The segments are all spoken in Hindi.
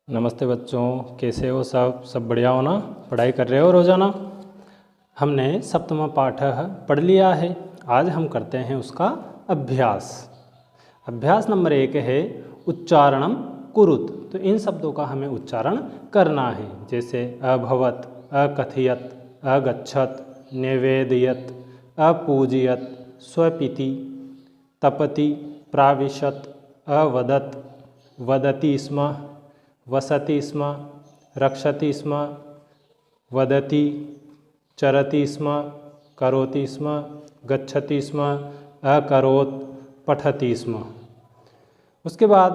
नमस्ते बच्चों, कैसे हो सब बढ़िया हो ना? पढ़ाई कर रहे हो रोज़ाना? हमने सप्तम पाठ पढ़ लिया है। आज हम करते हैं उसका अभ्यास। अभ्यास नंबर 1 है उच्चारणम कुरुत। तो इन शब्दों का हमें उच्चारण करना है, जैसे अभवत, अकथयत, अगच्छत, निवेदयत, अपूजयत, स्वपिति, तपति, प्राविशत, अवदत, वदति स्म, वसति स्म, रक्षति स्म, वदति, चरति स्म, करोति स्म, गच्छति स्म, अकरोत्, पठति स्म। उसके बाद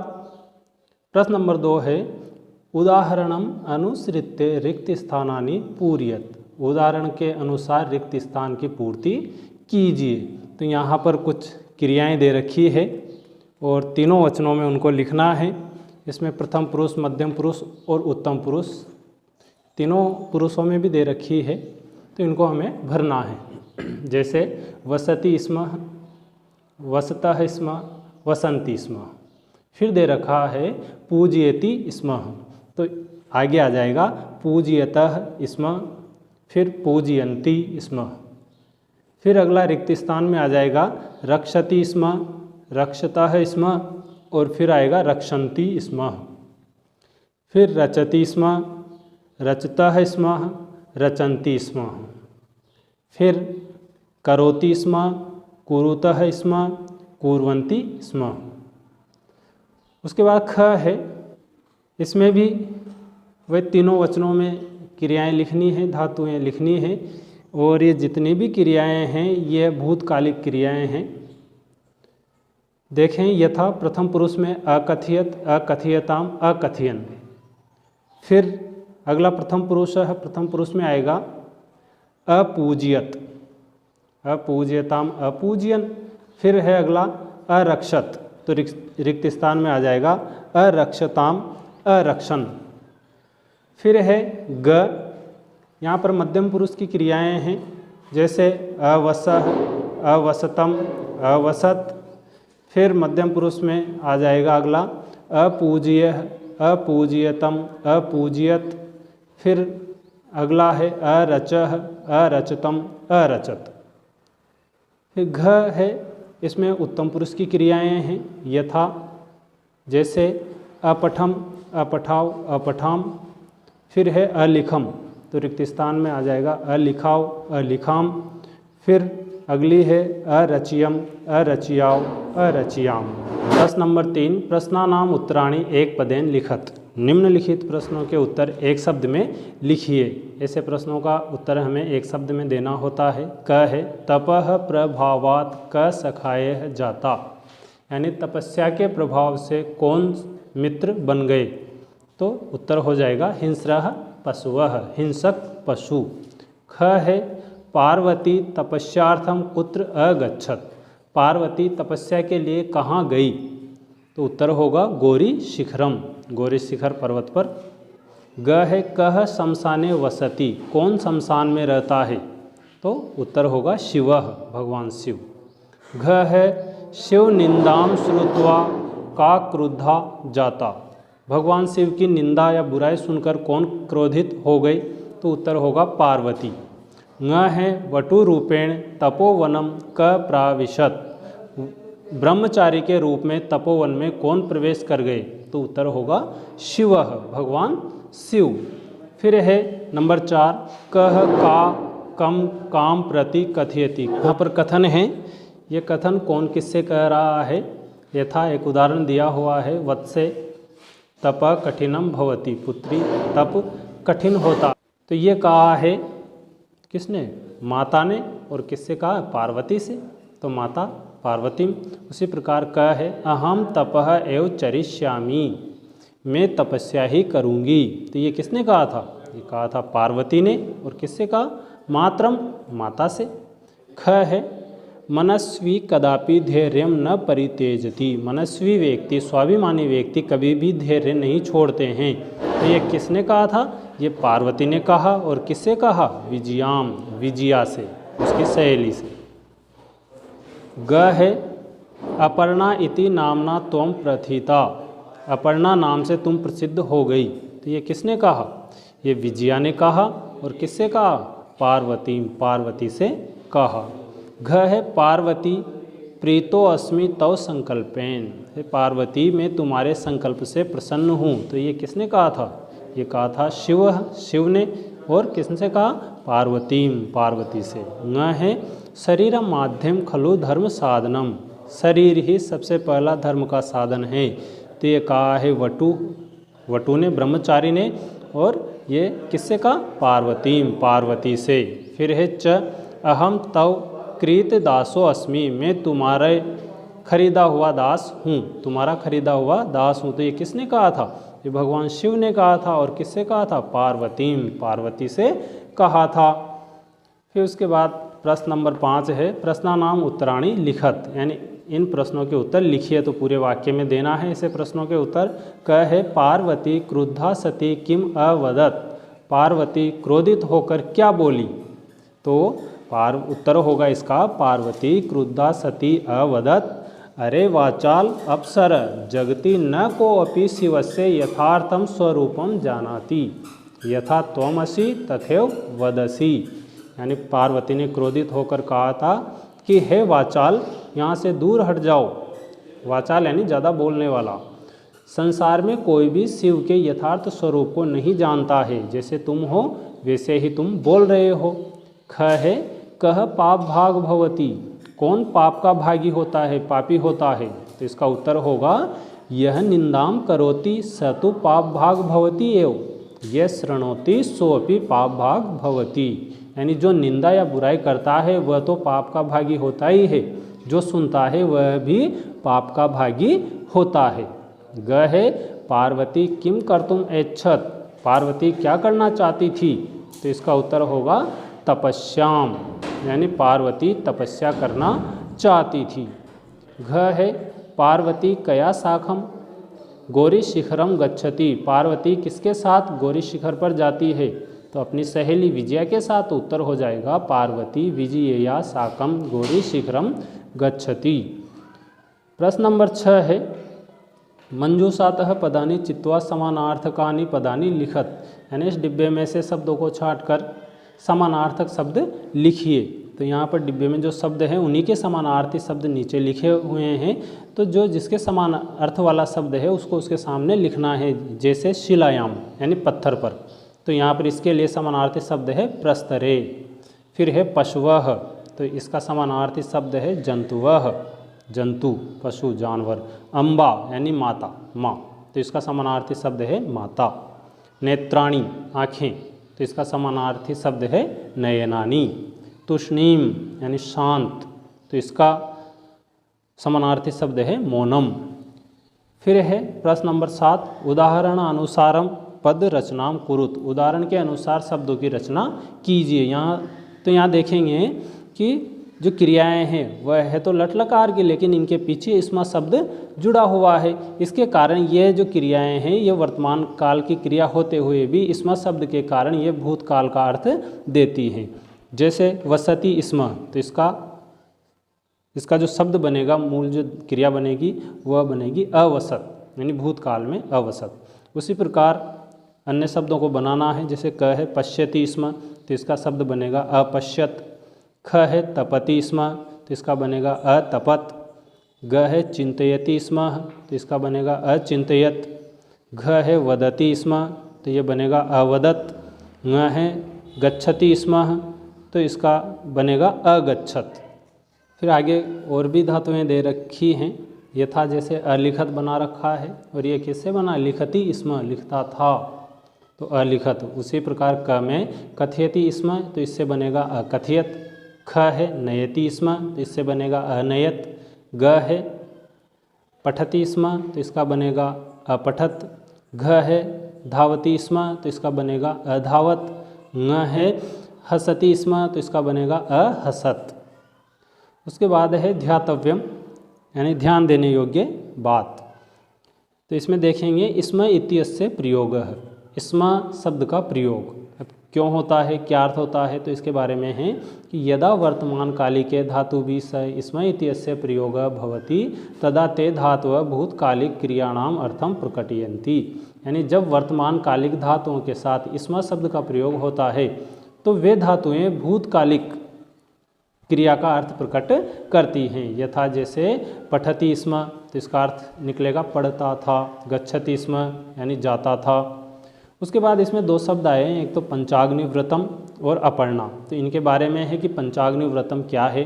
प्रश्न नंबर 2 है उदाहरणम अनुसृत्य रिक्त स्थानानि पूरयत। उदाहरण के अनुसार रिक्त स्थान की पूर्ति कीजिए। तो यहाँ पर कुछ क्रियाएं दे रखी है और तीनों वचनों में उनको लिखना है। इसमें प्रथम पुरुष, मध्यम पुरुष और उत्तम पुरुष तीनों पुरुषों में भी दे रखी है, तो इनको हमें भरना है। जैसे वसति स्म, वसतः स्म, वसंती स्म। फिर दे रखा है पूजयति स्म, तो आगे आ जाएगा पूजयतः स्म, फिर पूजयन्ति स्म। फिर अगला रिक्त स्थान में आ जाएगा रक्षति स्म, रक्षतः स्म, और फिर आएगा रक्षन्ति स्म। फिर रचति स्म, रचतः स्म, रचन्ति स्म। फिर करोति स्म, कुरुतः स्म, कुर्वन्ति स्म। उसके बाद ख है, इसमें भी वह तीनों वचनों में क्रियाएं लिखनी है, धातुएं लिखनी है। और ये जितनी भी क्रियाएं हैं ये भूतकालिक क्रियाएं हैं। देखें, यथा प्रथम पुरुष में अकथयत, अकथयताम, अकथयन। फिर अगला प्रथम पुरुष है, प्रथम पुरुष में आएगा अपूजयत, अपूजयताम, अपूजयन। फिर है अगला अरक्षत, तो रिक्त स्थान में आ जाएगा अरक्षताम, अरक्षन। फिर है ग, यहाँ पर मध्यम पुरुष की क्रियाएं हैं, जैसे अवसः, अवसतम, अवसत। फिर मध्यम पुरुष में आ जाएगा अगला अपूज्य, अपूज्यतम, अपूज्यत। फिर अगला है अरचः, अरचतम, अरचत। फिर घ है, इसमें उत्तम पुरुष की क्रियाएं हैं, यथा जैसे अपठम, अपठाव, अपठाम। फिर है अलिखम, तो रिक्त स्थान में आ जाएगा अलिखाव, अलिखाम। फिर अगली है अरचियम, अरचियाव, अरचियाम। प्रश्न नंबर 3 प्रश्नानाम उत्तराणि एक पदेन लिखत। निम्नलिखित प्रश्नों के उत्तर एक शब्द में लिखिए। ऐसे प्रश्नों का उत्तर हमें एक शब्द में देना होता है। क है तपः प्रभावात् क सखायः जाता, यानी तपस्या के प्रभाव से कौन मित्र बन गए? तो उत्तर हो जाएगा हिंस्रः पशुवः, हिंसक पशु। ख है पार्वती तपस्यार्थम कुत्र अगच्छत। पार्वती तपस्या के लिए कहाँ गई? तो उत्तर होगा गौरी शिखरम, गौरी शिखर पर्वत पर। ग है कह शमशाने वसति, कौन शमशान में रहता है? तो उत्तर होगा शिवः, भगवान शिव। घ है शिव निंदाम श्रुत्वा का क्रुद्धा जाता। भगवान शिव की निंदा या बुराई सुनकर कौन क्रोधित हो गई? तो उत्तर होगा पार्वती। ङ है वटु रूपेण तपोवनम क प्राविशत। ब्रह्मचारी के रूप में तपोवन में कौन प्रवेश कर गए? तो उत्तर होगा शिवः, भगवान शिव। फिर है नंबर 4 कह का कम काम प्रति कथयति। यहाँ पर कथन है, ये कथन कौन किससे कह रहा है? यथा एक उदाहरण दिया हुआ है, वत्से तप कठिनम भवति, पुत्री तप कठिन होता। तो ये कहा है किसने? माता ने। और किससे कहा? पार्वती से। तो माता पार्वती। उसी प्रकार कह है अहम तपः एव चरिष्यामि, मैं तपस्या ही करूँगी। तो ये किसने कहा था? ये कहा था पार्वती ने। और किससे कहा? मातरम, माता से। ख है मनस्वी कदापि धैर्यम न परित्यजति। मनस्वी व्यक्ति, स्वाभिमानी व्यक्ति कभी भी धैर्य नहीं छोड़ते हैं। तो ये किसने कहा था? ये पार्वती ने कहा। और किससे कहा? विजयाम, विजया से, उसकी सहेली से। ग है अपर्णा इति नामना त्वं प्रथिता। अपर्णा नाम से तुम प्रसिद्ध हो गई। तो ये किसने कहा? ये विजया ने कहा। और किससे कहा? पार्वती, पार्वती से कहा। घ है पार्वती प्रीतो अस्मि तव संकल्पेन, पार्वती मैं तुम्हारे संकल्प से प्रसन्न हूँ। तो ये किसने कहा था? ये कहा था शिव, शिव ने। और किसने कहा? पार्वती, पार्वती से। ङ है शरीर माध्यम खलु धर्म साधनम, शरीर ही सबसे पहला धर्म का साधन है। तो ये कहा है वटु, वटु ने, ब्रह्मचारी ने। और ये किससे कहा? पार्वती, पार्वती से। फिर है च अहम तव कृत दासो अस्मि, मैं तुम्हारे खरीदा हुआ दास हूँ, तुम्हारा खरीदा हुआ दास हूँ। तो ये किसने कहा था? ये भगवान शिव ने कहा था। और किससे कहा था? पार्वती, पार्वती से कहा था। फिर उसके बाद प्रश्न नंबर 5 है प्रश्नानाम उत्तराणि लिखत, यानी इन प्रश्नों के उत्तर लिखिए। तो पूरे वाक्य में देना है ऐसे प्रश्नों के उत्तर। क है पार्वती क्रुद्धा सती किम अवदत, पार्वती क्रोधित होकर क्या बोली? तो उत्तर होगा इसका पार्वती क्रुद्धा सती अवदत अरे वाचाल अप्सर जगति न को अपि शिवस्य यथार्थम स्वरूपम जानाति यथा त्वमसि तथैव वदसि। यानी पार्वती ने क्रोधित होकर कहा था कि हे वाचाल, यहाँ से दूर हट जाओ। वाचाल यानी ज़्यादा बोलने वाला। संसार में कोई भी शिव के यथार्थ स्वरूप को नहीं जानता है, जैसे तुम हो वैसे ही तुम बोल रहे हो। ख है कह पाप भाग भवती, कौन पाप का भागी होता है, पापी होता है? तो इसका उत्तर होगा यह निंदाम करोति स तु पाप भाग भवती एव यह शृणोति सोपि पाप भाग भवती। यानी जो निंदा या बुराई करता है वह तो पाप का भागी होता ही है, जो सुनता है वह भी पाप का भागी होता है। ग है पार्वती किम कर्तुम ऐच्छत, पार्वती क्या करना चाहती थी? तो इसका उत्तर होगा तपस्याम, यानी पार्वती तपस्या करना चाहती थी। घ है पार्वती कया शाखम गौरी शिखरम गच्छति, पार्वती किसके साथ गौरी शिखर पर जाती है? तो अपनी सहेली विजया के साथ। उत्तर हो जाएगा पार्वती विजयया साकम गौरी शिखरम गच्छति। प्रश्न नंबर 6 है मंजूषातः पदानि चित्वा समानार्थकानि पदानि लिखत, यानी इस डिब्बे में से शब्दों को छांटकर समानार्थक शब्द लिखिए। तो यहाँ पर डिब्बे में जो शब्द हैं उन्हीं के समानार्थी शब्द नीचे लिखे हुए हैं। तो जो जिसके समान अर्थ वाला शब्द है उसको उसके सामने लिखना है, जैसे शिलायाम यानी पत्थर पर। तो यहाँ पर इसके लिए समानार्थी शब्द है प्रस्तरे। फिर है पशवः, तो इसका समानार्थी शब्द है जंतुवः, जंतु पशु जानवर। अम्बा यानी माता, माँ, तो इसका समानार्थी शब्द है माता। नेत्राणी आँखें, तो इसका समानार्थी शब्द है नयनानी। तुष्णीम यानी शांत, तो इसका समानार्थी शब्द है मौनम। फिर है प्रश्न नंबर 7 उदाहरण अनुसारम पद रचनाम कुरुत, उदाहरण के अनुसार शब्दों की रचना कीजिए। यहाँ देखेंगे कि जो क्रियाएं हैं वह है तो लट लकार की, लेकिन इनके पीछे इसमें शब्द जुड़ा हुआ है। इसके कारण ये जो क्रियाएं हैं ये वर्तमान काल की क्रिया होते हुए भी इसमें शब्द के कारण ये भूतकाल का अर्थ देती हैं। जैसे वसति इसमें, तो इसका जो शब्द बनेगा, मूल जो क्रिया बनेगी वह बनेगी अवसत, यानी भूतकाल में अवसत। उसी प्रकार अन्य शब्दों को बनाना है। जैसे क है पश्यति इसमें, तो इसका शब्द बनेगा अपश्यत। ख है तपति इसमें, तो इसका बनेगा अतपत। ग है चिंतयति इसमें, तो इसका बनेगा अचिंतयत। घ है वदति इसमें, तो ये बनेगा अवदत। ङ है गच्छति इसमें, तो इसका बनेगा अगच्छत। फिर आगे और भी धातुएं दे रखी हैं, यथा जैसे अलिखत बना रखा है, और ये किससे बना? लिखति इसमें, लिखता था, तो अलिखत। उसी प्रकार क में कथयति इसमें, तो इससे बनेगा अकथयत। ख है नयति इसमें, तो इससे बनेगा अनयत। ग है पठति इसमें, तो इसका बनेगा अपठत। घ है धावति इसमें, तो इसका बनेगा अधावत। ङ है हसति इसमें, तो इसका बनेगा अहसत। उसके बाद है ध्यातव्यम, यानी ध्यान देने योग्य बात। तो इसमें देखेंगे इसमें इत्यस्य प्रयोग है, इसमें शब्द का प्रयोग। अब क्यों होता है, क्या अर्थ होता है, तो इसके बारे में है कि यदा वर्तमान कालिके धातुभिः सह स्म इत्यस्य प्रयोगः भवति तदा ते धातवः भूतकालिक क्रियाणाम अर्थम प्रकटयन्ति। यानी जब वर्तमान कालिक धातुओं के साथ स्म शब्द का प्रयोग होता है तो वे धातुएं भूतकालिक क्रिया का अर्थ प्रकट करती हैं। यथा जैसे पठति स्म, तो इसका अर्थ निकलेगा पढ़ता था। गच्छति स्म यानी जाता था। उसके बाद इसमें दो शब्द आए हैं, एक तो पंचाग्नि व्रतम और अपर्णा। तो इनके बारे में है कि पंचाग्नि व्रतम क्या है,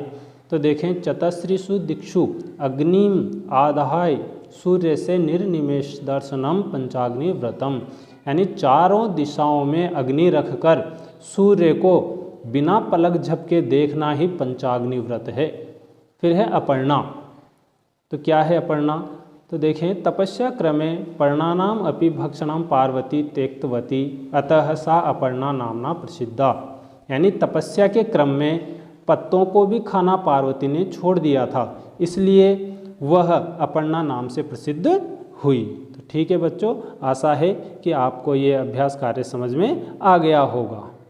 तो देखें चतस्रिषु दिक्षु अग्निम आदाय सूर्य से निर्निमेष दर्शनम पंचाग्नि व्रतम। यानी चारों दिशाओं में अग्नि रखकर सूर्य को बिना पलक झपके देखना ही पंचाग्नि व्रत है। फिर है अपर्णा। तो क्या है अपर्णा, तो देखें तपस्या क्रमे पर्णानाम अपि भक्षणम पार्वती त्यक्तवती अतः सा अपर्णा नामना प्रसिद्धा। यानी तपस्या के क्रम में पत्तों को भी खाना पार्वती ने छोड़ दिया था, इसलिए वह अपर्णा नाम से प्रसिद्ध हुई। तो ठीक है बच्चों, आशा है कि आपको ये अभ्यास कार्य समझ में आ गया होगा।